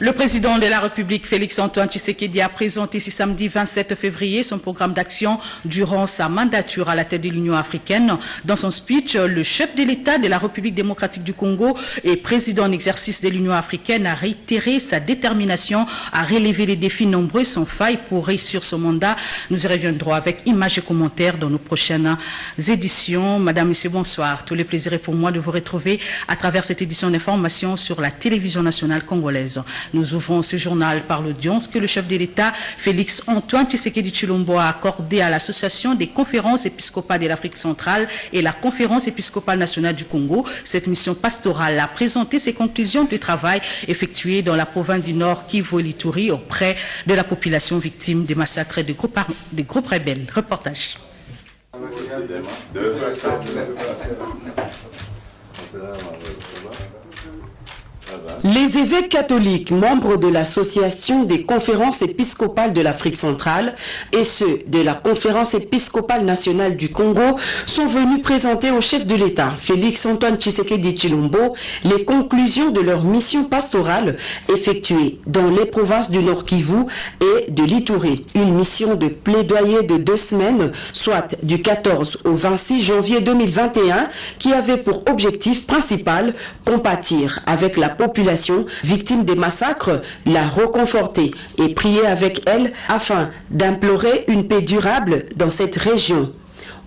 Le président de la République, Félix-Antoine Tshisekedi, a présenté ce samedi 27 février son programme d'action durant sa mandature à la tête de l'Union africaine. Dans son speech, le chef de l'État de la République démocratique du Congo et président en exercice de l'Union africaine a réitéré sa détermination à relever les défis nombreux sans faille pour réussir son mandat. Nous y reviendrons avec images et commentaires dans nos prochaines éditions. Madame, Monsieur, bonsoir. Tout le plaisir est pour moi de vous retrouver à travers cette édition d'information sur la télévision nationale congolaise. Nous ouvrons ce journal par l'audience que le chef de l'État, Félix-Antoine Tshisekedi Tshilombo, a accordé à l'Association des conférences épiscopales de l'Afrique centrale et la Conférence épiscopale nationale du Congo. Cette mission pastorale a présenté ses conclusions du travail effectué dans la province du Nord Kivu et Ituri auprès de la population victime des massacres des groupes rebelles. Reportage. Les évêques catholiques, membres de l'Association des conférences épiscopales de l'Afrique centrale et ceux de la Conférence épiscopale nationale du Congo sont venus présenter au chef de l'État, Félix-Antoine Tshisekedi Tshilombo, les conclusions de leur mission pastorale effectuée dans les provinces du Nord Kivu et de l'Ituri. Une mission de plaidoyer de 2 semaines, soit du 14 au 26 janvier 2021, qui avait pour objectif principal compatir avec la population victime des massacres, la reconforter et prier avec elle afin d'implorer une paix durable dans cette région.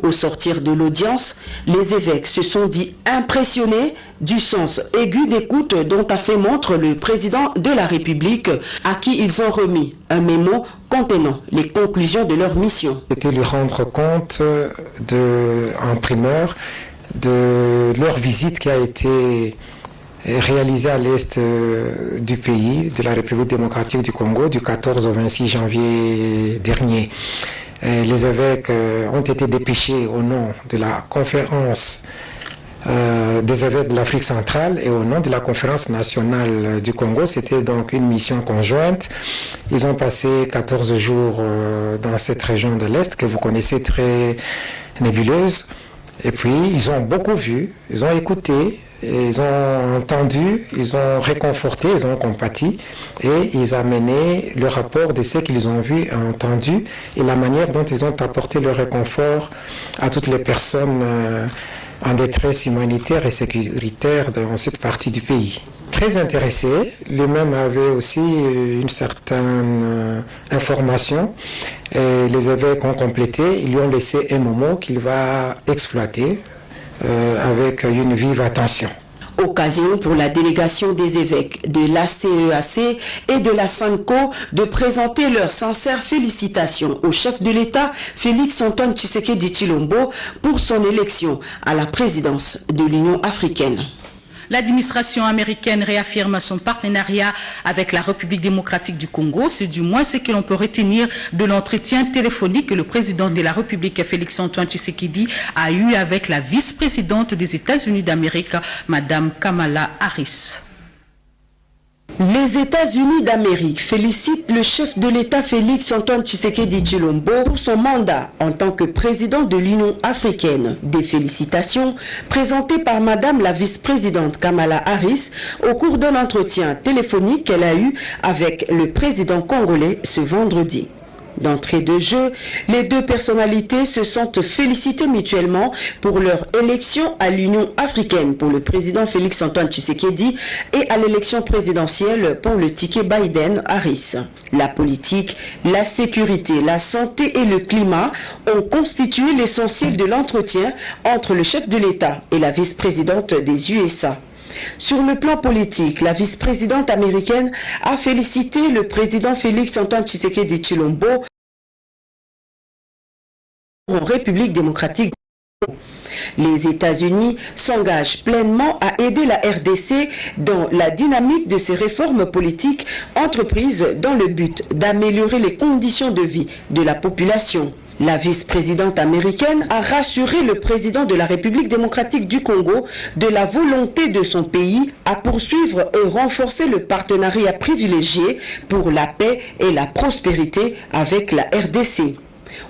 Au sortir de l'audience, les évêques se sont dit impressionnés du sens aigu d'écoute dont a fait montre le président de la République, à qui ils ont remis un mémo contenant les conclusions de leur mission. C'était lui rendre compte en primeur de leur visite qui a été réalisé à l'est du pays, de la République démocratique du Congo, du 14 au 26 janvier dernier. Les évêques ont été dépêchés au nom de la conférence des évêques de l'Afrique centrale et au nom de la conférence nationale du Congo. C'était donc une mission conjointe. Ils ont passé 14 jours dans cette région de l'Est que vous connaissez très nébuleuse. Et puis, ils ont beaucoup vu, ils ont écouté, ils ont entendu, ils ont réconforté, ils ont compati et ils ont amené le rapport de ce qu'ils ont vu et entendu et la manière dont ils ont apporté le réconfort à toutes les personnes en détresse humanitaire et sécuritaire dans cette partie du pays. Très intéressé, lui-même avait aussi une certaine information et les évêques ont complété, ils lui ont laissé un moment qu'il va exploiter avec une vive attention. Occasion pour la délégation des évêques de l'ACEAC et de la SANCO de présenter leurs sincères félicitations au chef de l'État, Félix-Antoine Tshisekedi Tshilombo, pour son élection à la présidence de l'Union africaine. L'administration américaine réaffirme son partenariat avec la République démocratique du Congo. C'est du moins ce que l'on peut retenir de l'entretien téléphonique que le président de la République, Félix-Antoine Tshisekedi, a eu avec la vice-présidente des États-Unis d'Amérique, Madame Kamala Harris. Les États-Unis d'Amérique félicitent le chef de l'État Félix-Antoine Tshisekedi Tshilombo pour son mandat en tant que président de l'Union africaine. Des félicitations présentées par Madame la vice-présidente Kamala Harris au cours d'un entretien téléphonique qu'elle a eu avec le président congolais ce vendredi. D'entrée de jeu, les deux personnalités se sont félicitées mutuellement pour leur élection à l'Union africaine pour le président Félix-Antoine Tshisekedi et à l'élection présidentielle pour le ticket Biden-Harris. La politique, la sécurité, la santé et le climat ont constitué l'essentiel de l'entretien entre le chef de l'État et la vice-présidente des USA. Sur le plan politique, la vice-présidente américaine a félicité le président Félix-Antoine Tshisekedi Tshilombo en République démocratique. Les États-Unis s'engagent pleinement à aider la RDC dans la dynamique de ses réformes politiques entreprises dans le but d'améliorer les conditions de vie de la population. La vice-présidente américaine a rassuré le président de la République démocratique du Congo de la volonté de son pays à poursuivre et renforcer le partenariat privilégié pour la paix et la prospérité avec la RDC.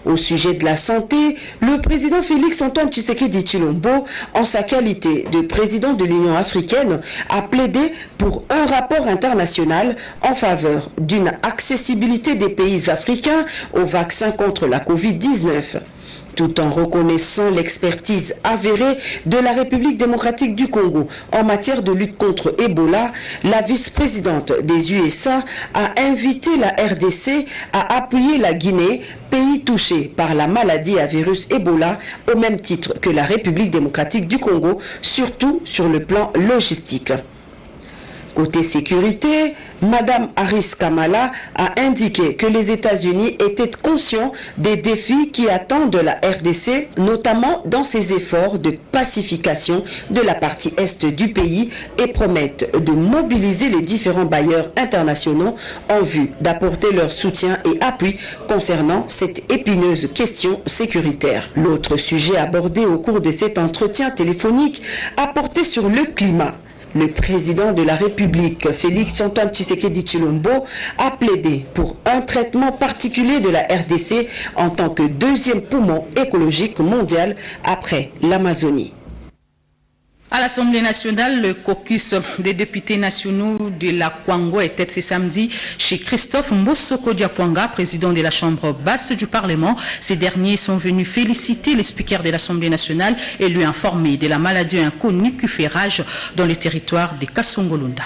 Au sujet de la santé, le président Félix Antoine Tshisekedi Tshilombo, en sa qualité de président de l'Union africaine, a plaidé pour un rapport international en faveur d'une accessibilité des pays africains aux vaccins contre la Covid-19. Tout en reconnaissant l'expertise avérée de la République démocratique du Congo en matière de lutte contre Ebola, la vice-présidente des USA a invité la RDC à appuyer la Guinée, pays touché par la maladie à virus Ebola, au même titre que la République démocratique du Congo, surtout sur le plan logistique. Côté sécurité, Madame Harris Kamala a indiqué que les États-Unis étaient conscients des défis qui attendent la RDC, notamment dans ses efforts de pacification de la partie est du pays, et promettent de mobiliser les différents bailleurs internationaux en vue d'apporter leur soutien et appui concernant cette épineuse question sécuritaire. L'autre sujet abordé au cours de cet entretien téléphonique a porté sur le climat. Le président de la République, Félix Antoine Tshisekedi Tshilombo, a plaidé pour un traitement particulier de la RDC en tant que deuxième poumon écologique mondial après l'Amazonie. À l'Assemblée nationale, le caucus des députés nationaux de la Kwango était ce samedi chez Christophe Mbosoko Diapwanga, président de la Chambre basse du Parlement. Ces derniers sont venus féliciter les speakers de l'Assemblée nationale et lui informer de la maladie inconnue qui fait rage dans le territoire de Kasongolunda.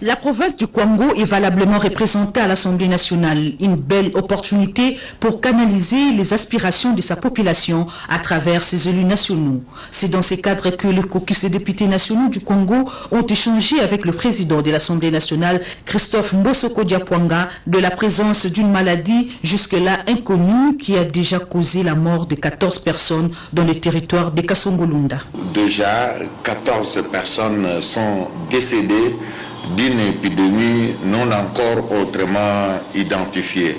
La province du Kwango est valablement représentée à l'Assemblée nationale, une belle opportunité pour canaliser les aspirations de sa population à travers ses élus nationaux. C'est dans ces cadres que le caucus des députés nationaux du Congo ont échangé avec le président de l'Assemblée nationale, Christophe Mbosoko Diapwanga, de la présence d'une maladie jusque-là inconnue qui a déjà causé la mort de 14 personnes dans le territoire de Kasongolunda. Déjà, 14 personnes sont décédées d'une épidémie non encore autrement identifiée.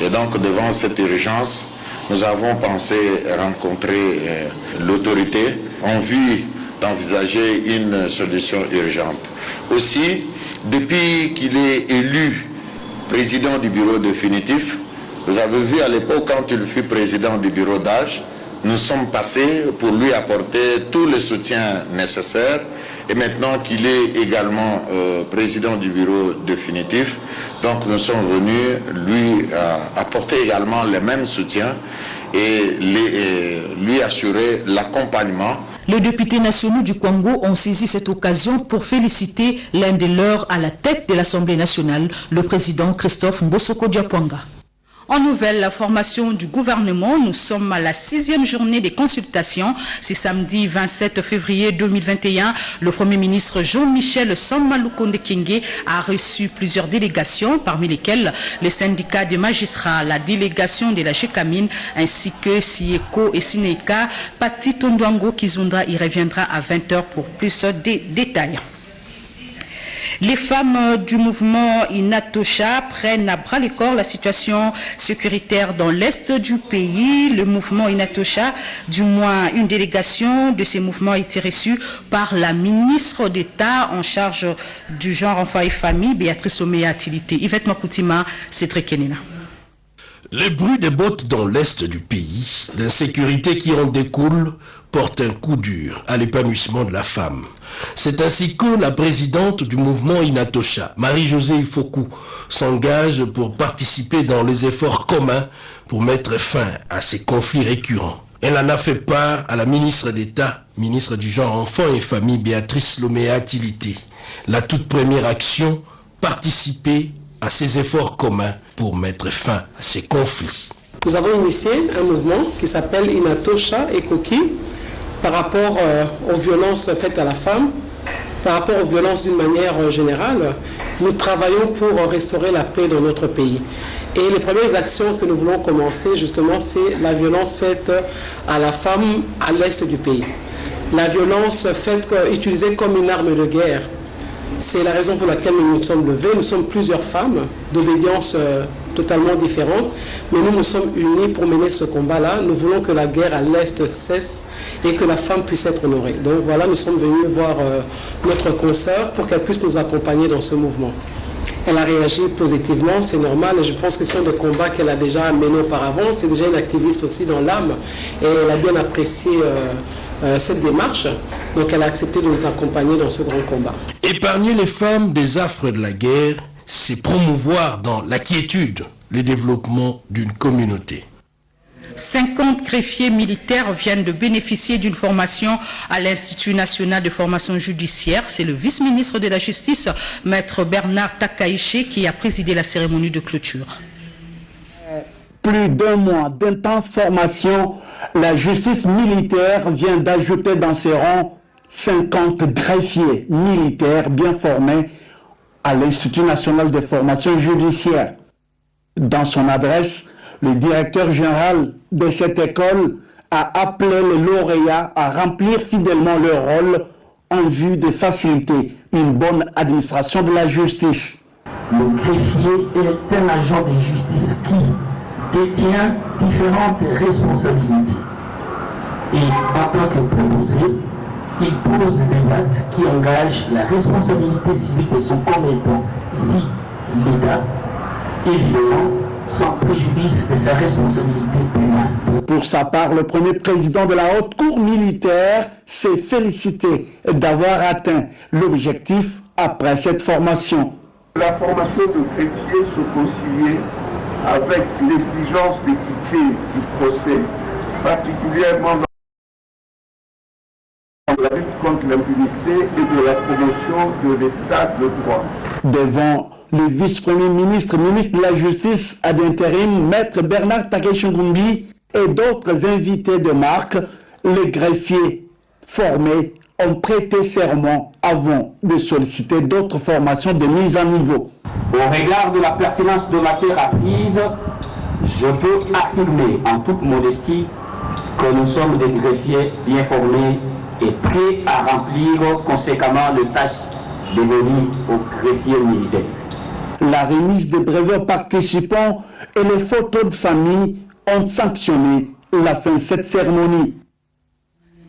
Et donc, devant cette urgence, nous avons pensé rencontrer l'autorité en vue d'envisager une solution urgente. Aussi, depuis qu'il est élu président du bureau définitif, vous avez vu à l'époque, quand il fut président du bureau d'âge, nous sommes passés pour lui apporter tout le soutien nécessaire. Et maintenant qu'il est également président du bureau définitif, donc nous sommes venus lui apporter également le même soutien et lui assurer l'accompagnement. Les députés nationaux du Congo ont saisi cette occasion pour féliciter l'un de leurs à la tête de l'Assemblée nationale, le président Christophe Mbosoko Diapwanga. En nouvelle formation du gouvernement, nous sommes à la 6e journée des consultations. C'est samedi 27 février 2021. Le Premier ministre Jean-Michel Samalukonde Kyenge a reçu plusieurs délégations, parmi lesquelles les syndicats des magistrats, la délégation de la GECAMINE, ainsi que SIECO et SINECA. Pati Tondwango Kizundra y reviendra à 20h pour plus de détails. Les femmes du mouvement Inatosha prennent à bras le corps la situation sécuritaire dans l'est du pays. Le mouvement Inatosha, du moins une délégation de ces mouvements, a été reçue par la ministre d'État en charge du genre, enfants et famille, Béatrice Omeya-Atilité. Yvette Makoutima, Cédric Kenina. Les bruits des bottes dans l'est du pays, l'insécurité qui en découle, portent un coup dur à l'épanouissement de la femme. C'est ainsi que la présidente du mouvement Inatosha, Marie-Josée Ifoku, s'engage pour participer dans les efforts communs pour mettre fin à ces conflits récurrents. Elle en a fait part à la ministre d'État, ministre du genre, enfants et famille, Béatrice Omeya-Atilité. La toute première action, participer à ces efforts communs pour mettre fin à ces conflits. Nous avons initié un mouvement qui s'appelle Inatosha et Koki par rapport aux violences faites à la femme, par rapport aux violences d'une manière générale. Nous travaillons pour restaurer la paix dans notre pays. Et les premières actions que nous voulons commencer, justement, c'est la violence faite à la femme à l'est du pays. La violence faite, utilisée comme une arme de guerre. C'est la raison pour laquelle nous nous sommes levés. Nous sommes plusieurs femmes d'obédience totalement différentes, mais nous nous sommes unis pour mener ce combat-là. Nous voulons que la guerre à l'Est cesse et que la femme puisse être honorée. Donc voilà, nous sommes venus voir notre consoeur pour qu'elle puisse nous accompagner dans ce mouvement. Elle a réagi positivement, c'est normal, et je pense que ce sont des combats qu'elle a déjà menés auparavant. C'est déjà une activiste aussi dans l'âme, et elle a bien apprécié cette démarche. Donc elle a accepté de nous accompagner dans ce grand combat. Épargner les femmes des affres de la guerre, c'est promouvoir dans la quiétude le développement d'une communauté. 50 greffiers militaires viennent de bénéficier d'une formation à l'Institut national de formation judiciaire. C'est le vice-ministre de la Justice, Maître Bernard Takaïché, qui a présidé la cérémonie de clôture. Plus d'un mois d'intense formation, la justice militaire vient d'ajouter dans ses rangs 50 greffiers militaires bien formés à l'Institut national de formation judiciaire. Dans son adresse, le directeur général de cette école a appelé les lauréats à remplir fidèlement leur rôle en vue de faciliter une bonne administration de la justice. Le greffier est un agent de justice qui détient différentes responsabilités. Et en tant que proposé, il pose des actes qui engagent la responsabilité civile de son commettant, ici l'État, évidemment, sans préjudice de sa responsabilité pénale. Pour sa part, le premier président de la Haute Cour militaire s'est félicité d'avoir atteint l'objectif après cette formation. La formation de greffier se conciliait avec l'exigence d'équité du procès, particulièrement dans la lutte contre l'impunité et de la promotion de l'état de droit. Devant le vice-premier ministre, ministre de la Justice à l'intérim, Maître Bernard Takaïché et d'autres invités de marque, les greffiers formés ont prêté serment avant de solliciter d'autres formations de mise à niveau. Au regard de la pertinence de matière apprise, je peux affirmer en toute modestie que nous sommes des greffiers bien formés et prêts à remplir conséquemment les tâches dévolues aux greffiers militaires. La remise des brevets aux participants et les photos de famille ont sanctionné la fin de cette cérémonie.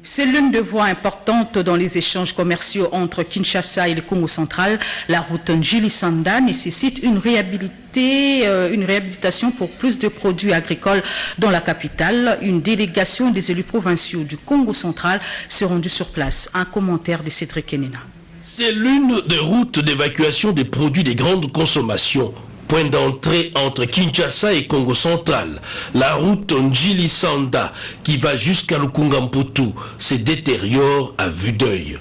C'est l'une des voies importantes dans les échanges commerciaux entre Kinshasa et le Congo central. La route Njili-Sanda nécessite une réhabilitation pour plus de produits agricoles dans la capitale. Une délégation des élus provinciaux du Congo central s'est rendue sur place. Un commentaire de Cédric Kenena. C'est l'une des routes d'évacuation des produits de grande consommation. Point d'entrée entre Kinshasa et Congo central. La route Njili-Sanda qui va jusqu'à Lukungamputu se détériore à vue d'œil.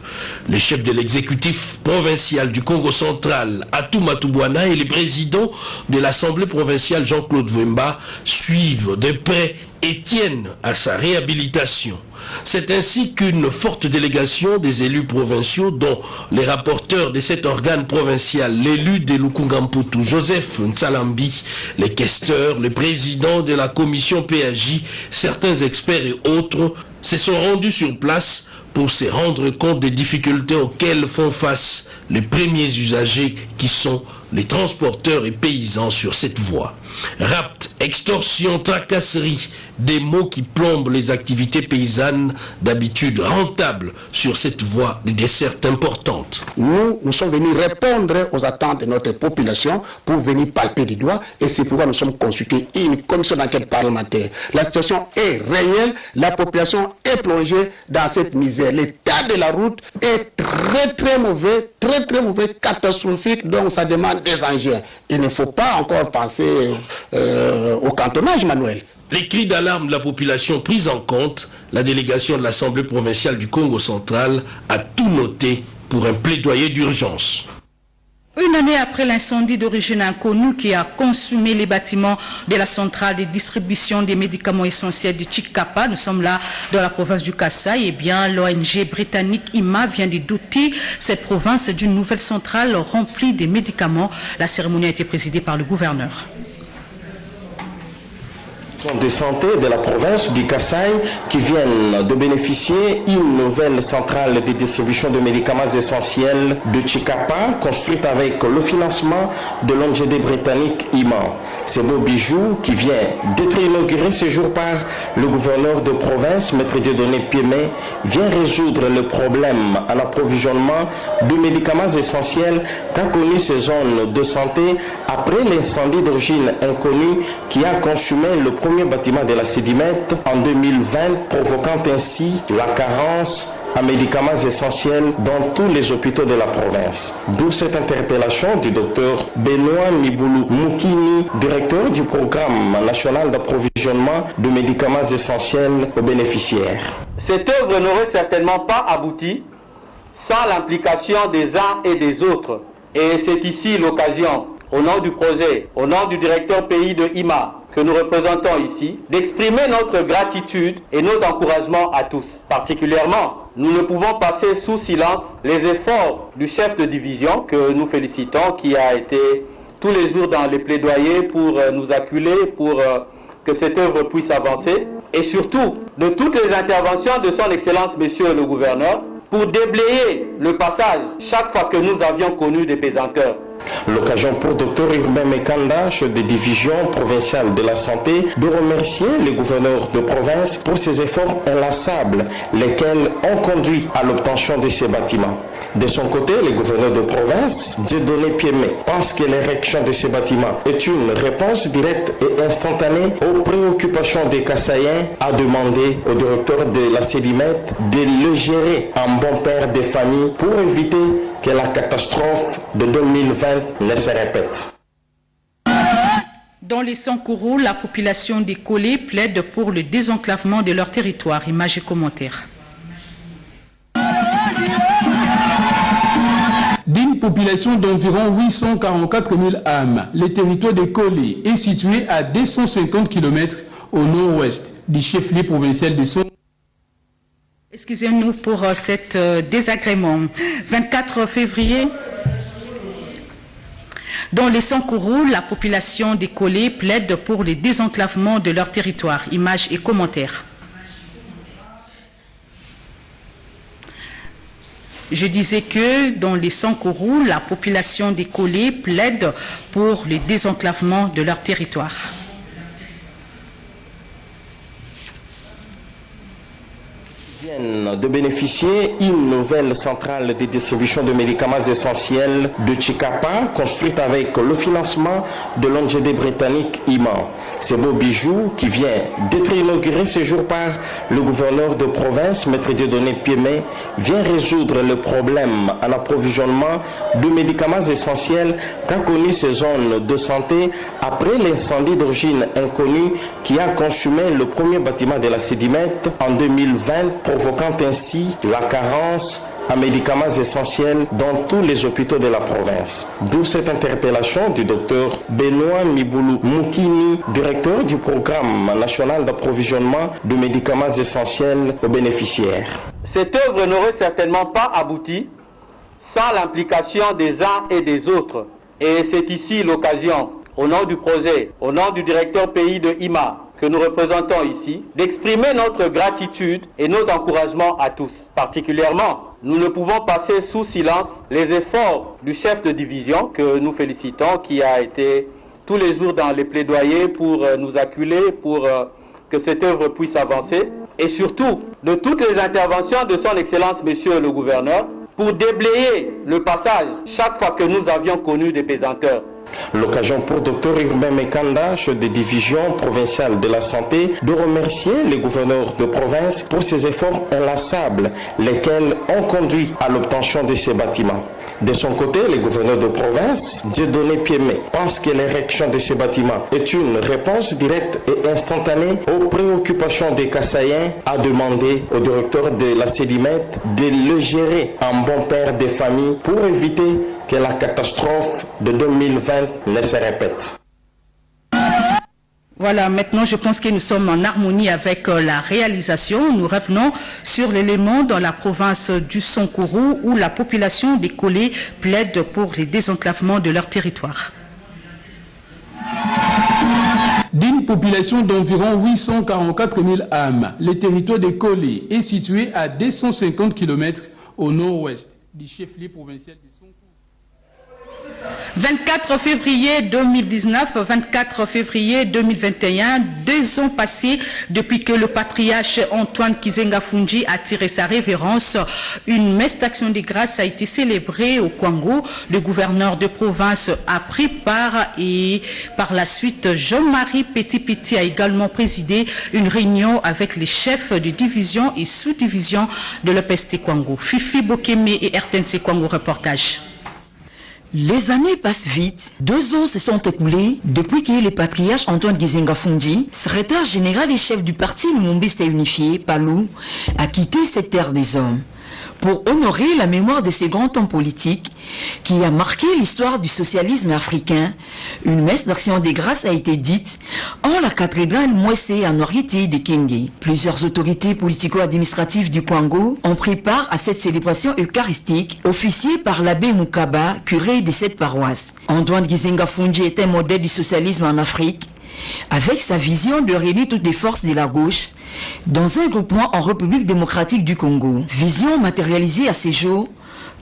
Le chef de l'exécutif provincial du Congo central, Atou Matubwana, et le président de l'Assemblée provinciale, Jean-Claude Vemba, suivent de près et tiennent à sa réhabilitation. C'est ainsi qu'une forte délégation des élus provinciaux, dont les rapporteurs de cet organe provincial, l'élu de Lukungamputu, Joseph Ntsalambi, les questeurs, le président de la commission PAJ, certains experts et autres, se sont rendus sur place pour se rendre compte des difficultés auxquelles font face les premiers usagers qui sont les transporteurs et paysans sur cette voie. Rapt, extorsion, tracasserie, des mots qui plombent les activités paysannes d'habitude rentables sur cette voie de desserte importante. Nous sommes venus répondre aux attentes de notre population pour venir palper du doigt, et c'est pourquoi nous sommes constitués une commission d'enquête parlementaire. La situation est réelle, la population est plongée dans cette misère. L'état de la route est très mauvais, catastrophique, donc ça demande des engins. Il ne faut pas encore penser au cantonnage, Manuel. Les cris d'alarme de la population pris en compte, la délégation de l'Assemblée provinciale du Congo central a tout noté pour un plaidoyer d'urgence. Une année après l'incendie d'origine inconnue qui a consumé les bâtiments de la centrale de distribution des médicaments essentiels de Chikapa, nous sommes là dans la province du Kasaï, et bien l'ONG britannique IMA vient de doter cette province d'une nouvelle centrale remplie de médicaments. La cérémonie a été présidée par le gouverneur. de santé de la province du Kasaï qui viennent de bénéficier d'une nouvelle centrale de distribution de médicaments essentiels de Chikapa, construite avec le financement de l'ONG britannique IMAN. Ce beau bijou qui vient d'être inauguré ce jour par le gouverneur de province, Maître Dieudonné Piémé, vient résoudre le problème à l'approvisionnement de médicaments essentiels qu'a connu ces zones de santé après l'incendie d'origine inconnue qui a consumé le premier bâtiment de la Sédimètre en 2020, provoquant ainsi la carence en médicaments essentiels dans tous les hôpitaux de la province. D'où cette interpellation du docteur Benoît Niboulou Moukini, directeur du programme national d'approvisionnement de médicaments essentiels aux bénéficiaires. Cette œuvre n'aurait certainement pas abouti sans l'implication des uns et des autres. Et c'est ici l'occasion, au nom du projet, au nom du directeur pays de IMA, que nous représentons ici, d'exprimer notre gratitude et nos encouragements à tous. Particulièrement, nous ne pouvons passer sous silence les efforts du chef de division que nous félicitons, qui a été tous les jours dans les plaidoyers pour nous acculer, pour que cette œuvre puisse avancer, et surtout de toutes les interventions de son Excellence Monsieur le Gouverneur, pour déblayer le passage chaque fois que nous avions connu des pesanteurs. L'occasion pour Dr Urbain Mekanda, chef de division provinciale de la santé, de remercier les gouverneurs de province pour ces efforts inlassables, lesquels ont conduit à l'obtention de ces bâtiments. De son côté, les gouverneurs de province, Dieudonné Piémé, pense que l'érection de ces bâtiments est une réponse directe et instantanée aux préoccupations des Kassaïens, a demandé au directeur de la Sédimètre de le gérer en bon père de famille pour éviter que la catastrophe de 2020 ne se répète. Dans les Sankourou, la population des Collés plaide pour le désenclavement de leur territoire. Images et commentaires. D'une population d'environ 844 000 âmes, le territoire des Collés est situé à 250 km au nord-ouest du chef-lieu provincial de Son. Excusez-nous pour cet désagrément. 24 février, dans les Sankourou, la population des Collés plaide pour le désenclavement de leur territoire. Images et commentaires. Je disais que dans les Sankourou, la population des Collés plaide pour le désenclavement de leur territoire. De bénéficier d'une nouvelle centrale de distribution de médicaments essentiels de Chikapa, construite avec le financement de l'ONG britannique IMAN. Ce beau bijou qui vient d'être inauguré ce jour par le gouverneur de province, Maître Dieudonné Piémé, vient résoudre le problème à l'approvisionnement de médicaments essentiels qu'a connu ces zones de santé après l'incendie d'origine inconnue qui a consumé le premier bâtiment de la Sédimètre en 2020, provoquant ainsi la carence en médicaments essentiels dans tous les hôpitaux de la province. D'où cette interpellation du docteur Benoît Niboulou Moukini, directeur du programme national d'approvisionnement de médicaments essentiels aux bénéficiaires. Cette œuvre n'aurait certainement pas abouti sans l'implication des uns et des autres. Et c'est ici l'occasion, au nom du projet, au nom du directeur pays de IMA, que nous représentons ici, d'exprimer notre gratitude et nos encouragements à tous. Particulièrement, nous ne pouvons passer sous silence les efforts du chef de division que nous félicitons, qui a été tous les jours dans les plaidoyers pour nous acculer, pour que cette œuvre puisse avancer, et surtout de toutes les interventions de son Excellence Monsieur le Gouverneur, pour déblayer le passage chaque fois que nous avions connu des pesanteurs. L'occasion pour Dr Urbain Mekanda, chef de division provinciale de la santé, de remercier les gouverneurs de province pour ces efforts inlassables, lesquels ont conduit à l'obtention de ces bâtiments. De son côté, les gouverneurs de province, Dieudonné Piémé, pense que l'érection de ces bâtiments est une réponse directe et instantanée aux préoccupations des Kassaïens, a demandé au directeur de la Sédimètre de le gérer en bon père de famille pour éviter que la catastrophe de 2020 ne se répète. Voilà, maintenant je pense que nous sommes en harmonie avec la réalisation. Nous revenons sur l'élément dans la province du Sankourou où la population des Collés plaide pour les désenclavements de leur territoire. D'une population d'environ 844 000 âmes. Le territoire de Kolé est situé à 250 km au nord-ouest du chef-lieu provincial de Sonko. 24 février 2019, 24 février 2021, 2 ans passés depuis que le patriarche Antoine Kizenga Fundji a tiré sa révérence. Une messe d'action de grâce a été célébrée au Kwango. Le gouverneur de province a pris part et par la suite, Jean-Marie Petit-Petit a également présidé une réunion avec les chefs de division et sous-division de l'EPST Kwango. Fifi Bokeme et RTNC Kwango reportage. Les années passent vite. 2 ans se sont écoulés depuis que le patriarche Antoine Kizenga Fundji, secrétaire général et chef du parti Lumumbiste Unifié, PALU, a quitté cette terre des hommes. Pour honorer la mémoire de ce grand homme politique qui a marqué l'histoire du socialisme africain, une messe d'action des grâces a été dite en la cathédrale Mwese en Orité de Kenge. Plusieurs autorités politico-administratives du Kwango ont pris part à cette célébration eucharistique officiée par l'abbé Mukaba, curé de cette paroisse. Antoine Kizenga Fundji est un modèle du socialisme en Afrique, avec sa vision de réunir toutes les forces de la gauche dans un groupement en République démocratique du Congo. Vision matérialisée à ces jours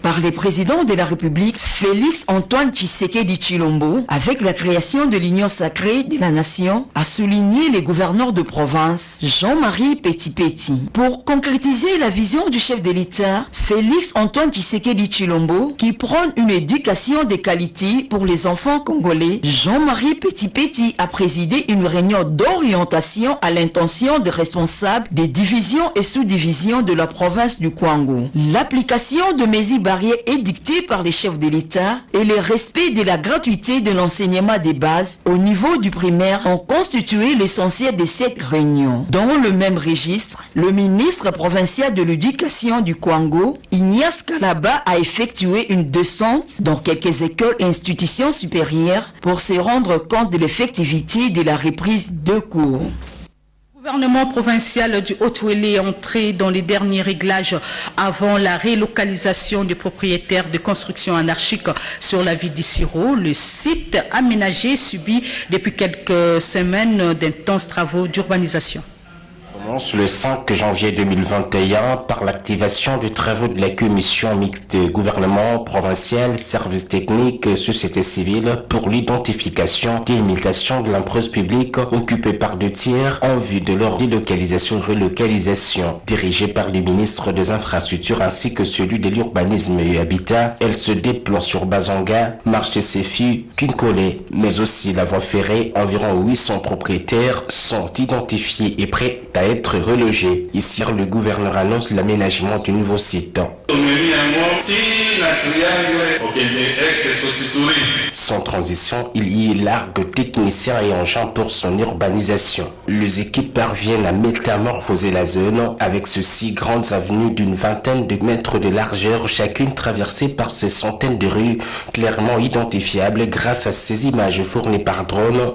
par le président de la République, Félix Antoine Tshisekedi Tshilombo, avec la création de l'Union sacrée de la nation, a souligné les gouverneurs de province, Jean-Marie Petit-Petit. Pour concrétiser la vision du chef de l'État, Félix Antoine Tshisekedi Tshilombo, qui prône une éducation de qualité pour les enfants congolais, Jean-Marie Petit-Petit a présidé une réunion d'orientation à l'intention des responsables des divisions et sous-divisions de la province du Kwango. L'application de mesures est dictée par les chefs de l'État et le respect de la gratuité de l'enseignement des bases au niveau du primaire ont constitué l'essentiel de cette réunion. Dans le même registre, le ministre provincial de l'éducation du Kwango, Ignace Kalaba, a effectué une descente dans quelques écoles et institutions supérieures pour se rendre compte de l'effectivité de la reprise de cours. Le gouvernement provincial du Haut-Ouélé est entré dans les derniers réglages avant la relocalisation des propriétaires de constructions anarchiques sur la ville d'Issiro. Le site aménagé subit depuis quelques semaines d'intenses travaux d'urbanisation. Commence le 5 janvier 2021 par l'activation des travaux de la commission mixte gouvernement provincial, services techniques, société civile pour l'identification et l'imitation de l'empreinte publique occupée par 2 tiers en vue de leur délocalisation et relocalisation. Dirigée par le ministre des Infrastructures ainsi que celui de l'Urbanisme et Habitat, elle se déploie sur Bazanga, Marché Séfi, Kinkole, mais aussi la voie ferrée. Environ 800 propriétaires sont identifiés et prêts à être relogés. Ici, le gouverneur annonce l'aménagement du nouveau site. Sans transition, il y largue techniciens et engins pour son urbanisation. Les équipes parviennent à métamorphoser la zone avec ceci grandes avenues d'une vingtaine de mètres de largeur, chacune traversée par ces centaines de rues clairement identifiables grâce à ces images fournies par drone.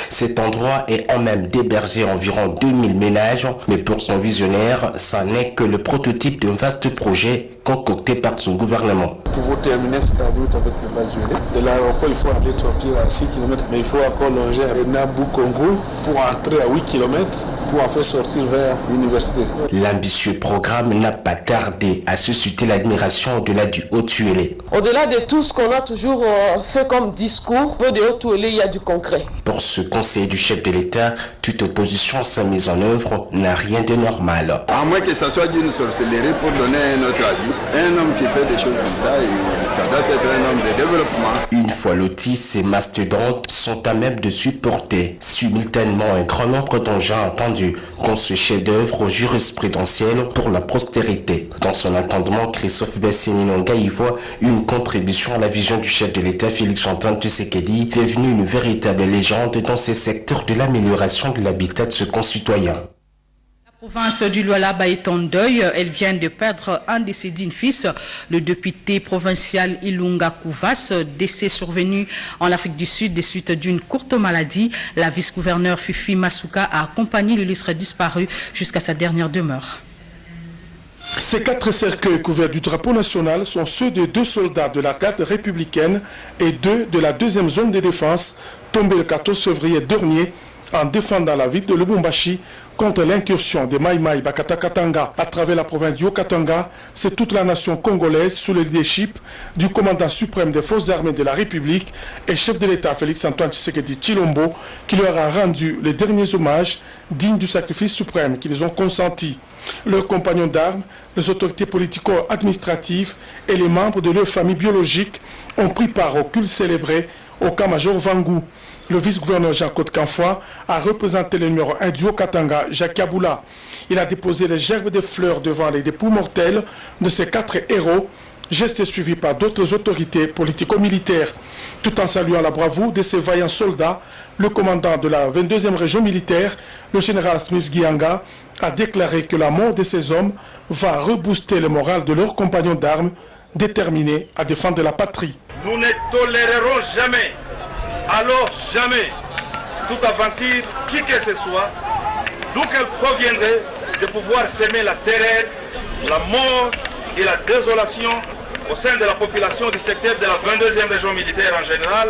Cet endroit est en même d'héberger environ 2000 ménages, mais pour son visionnaire, ça n'est que le prototype d'un vaste projet concocté par son gouvernement. Pour vous terminer cette route avec le Bazouélé, de l'aéroport il faut aller sortir à 6 km, mais il faut encore longer à Nabou-Congo pour entrer à 8 km pour en faire sortir vers l'université. L'ambitieux programme n'a pas tardé à susciter l'admiration au-delà du Haut-Ouélé. Au-delà de tout ce qu'on a toujours fait comme discours, au de Haut-Ouélé, il y a du concret. Pour ce conseiller du chef de l'État, toute opposition à sa mise en œuvre n'a rien de normal. À moins que ça soit d'une sorcellerie pour donner un autre avis. Un homme qui fait des choses comme ça, ça doit être un homme de développement. Une fois lotis, ces mastodontes sont à même de supporter simultanément un grand nombre d'engins attendus dans ce chef-d'œuvre jurisprudentiel pour la postérité. Dans son entendement, Christophe Besséninonga y voit une contribution à la vision du chef de l'État Félix Antoine Tshisekedi, devenu une véritable légende dans ces secteurs de l'amélioration de l'habitat de ce concitoyen. La province du Lualaba est en deuil. Elle vient de perdre un de ses dignes fils, le député provincial Ilunga Kouvas, décès survenu en Afrique du Sud des suites d'une courte maladie. La vice-gouverneure Fifi Masuka a accompagné l'illustre disparu jusqu'à sa dernière demeure. Ces 4 cercueils couverts du drapeau national sont ceux de 2 soldats de la garde républicaine et 2 de la 2e zone de défense, tombés le 14 février dernier en défendant la ville de Lubumbashi contre l'incursion des Mai Mai Bakata Katanga à travers la province du Haut-Katanga. C'est toute la nation congolaise sous le leadership du commandant suprême des forces armées de la République et chef de l'État Félix-Antoine Tshisekedi Tshilombo qui leur a rendu les derniers hommages dignes du sacrifice suprême qu'ils ont consenti. Leurs compagnons d'armes, les autorités politico-administratives et les membres de leur famille biologique ont pris part au culte célébré au camp-major Vangu. Le vice-gouverneur Jean-Claude Canfoy a représenté le numéro 1 du Haut-Katanga, Jacques Yaboula. Il a déposé les gerbes de fleurs devant les dépouilles mortelles de ces 4 héros, geste suivi par d'autres autorités politico-militaires. Tout en saluant la bravoure de ces vaillants soldats, le commandant de la 22e région militaire, le général Smith Gianga, a déclaré que la mort de ces hommes va rebooster le moral de leurs compagnons d'armes déterminés à défendre la patrie. Nous ne tolérerons jamais, alors jamais, toute aventure, qui que ce soit, d'où qu'elle proviendrait, de pouvoir semer la terreur, la mort et la désolation au sein de la population du secteur de la 22e région militaire en général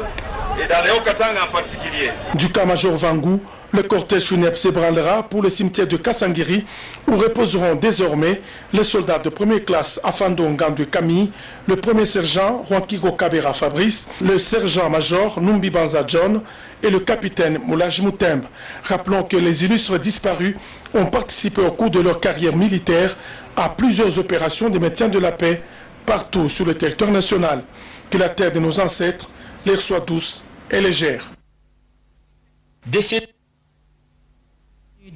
et dans les Haut-Katanga en particulier. Du camp-major Vangu, le cortège funèbre s'ébranlera pour le cimetière de Kassangiri où reposeront désormais les soldats de première classe Afando Ngandu Camille, le premier sergent Rwankiko Kabera Fabrice, le sergent-major Numbi Banza John et le capitaine Moulaj Moutembe. Rappelons que les illustres disparus ont participé au cours de leur carrière militaire à plusieurs opérations de maintien de la paix partout sur le territoire national. Que la terre de nos ancêtres leur soit douce et légère.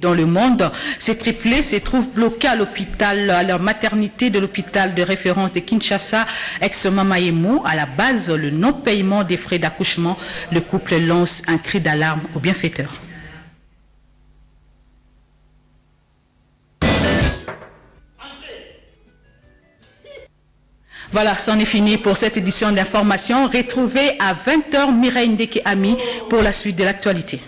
Dans le monde, ces triplés se trouvent bloqués à l'hôpital, à leur maternité de l'hôpital de référence de Kinshasa, ex-Mamaemo. À la base, le non-paiement des frais d'accouchement, le couple lance un cri d'alarme aux bienfaiteurs. Voilà, c'en est fini pour cette édition d'information. Retrouvez à 20h Mireille Ndeke Ami pour la suite de l'actualité.